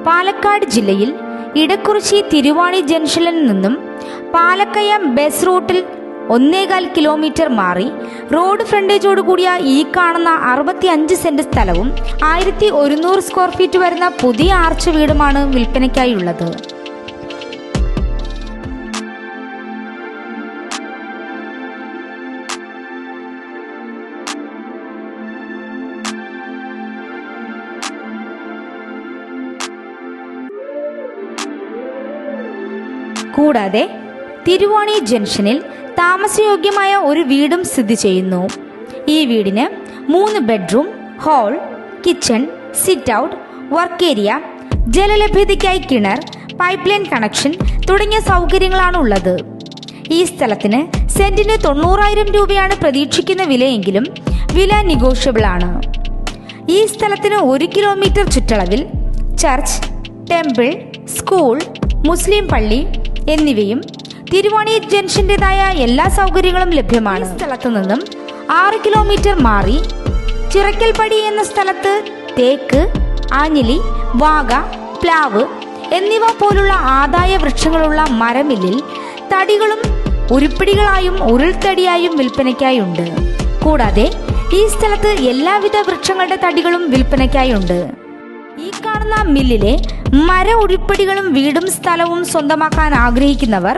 പാലക്കാട് ജില്ലയിൽ ഇടക്കുറിശി തിരുവാണി ജംഗ്ഷനിൽ നിന്നും പാലക്കയം ബസ് റൂട്ടിൽ 1.25 കിലോമീറ്റർ മാറി റോഡ് ഫ്രണ്ടേജോട് കൂടിയ ഈ കാണുന്ന 65 സെന്റ് സ്ഥലവും 1100 സ്ക്വയർ ഫീറ്റ് വരുന്ന പുതിയ ആർച്ച് വീടുമാണ് വിൽപ്പനയ്ക്കായുള്ളത്. കൂടാതെ തിരുവാണി ജംഗ്ഷനിൽ താമസയോഗ്യമായ ഒരു വീടും സ്ഥിതി ചെയ്യുന്നു. ഈ വീടിന് 3 bedroom, hall, kitchen, sit out, work area, ജലലഭ്യതയ്ക്കായി കിണർ, പൈപ്പ് ലൈൻ കണക്ഷൻ തുടങ്ങിയ സൗകര്യങ്ങളാണ് ഉള്ളത്. ഈ സ്ഥലത്തിന് സെന്റിന് 90,000 രൂപയാണ് പ്രതീക്ഷിക്കുന്ന വിലയെങ്കിലും വില നെഗോഷ്യബിൾ ആണ്. ഈ സ്ഥലത്തിന് 1 കിലോമീറ്റർ ചുറ്റളവിൽ ചർച്ച്, ടെമ്പിൾ, സ്കൂൾ, മുസ്ലിം പള്ളി എന്നിവയും തിരുവാണി ജംഗ്ഷൻ്റെതായ എല്ലാ സൗകര്യങ്ങളും ലഭ്യമാണ്. സ്ഥലത്തു നിന്നും 6 കിലോമീറ്റർ മാറി ചിറക്കൽപ്പടി എന്ന സ്ഥലത്ത് തേക്ക്, ആഞ്ഞിലി, വാഗ, പ്ലാവ് എന്നിവ പോലുള്ള ആദായ വൃക്ഷങ്ങളുള്ള മരമില്ലിൽ തടികളും ഉരുപ്പിടികളായും ഉരുൾത്തടിയായും വിൽപ്പനയ്ക്കായുണ്ട്. കൂടാതെ ഈ സ്ഥലത്ത് എല്ലാവിധ വൃക്ഷങ്ങളുടെ തടികളും വിൽപ്പനയ്ക്കായുണ്ട്. ഈ കാണുന്ന മില്ലിലെ മര ഉരുപ്പടികളും വീടും സ്ഥലവും സ്വന്തമാക്കാൻ ആഗ്രഹിക്കുന്നവർ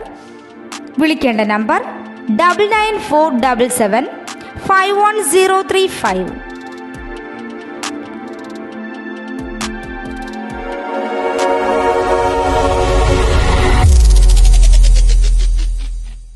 വിളിക്കേണ്ട നമ്പർ 9947751035.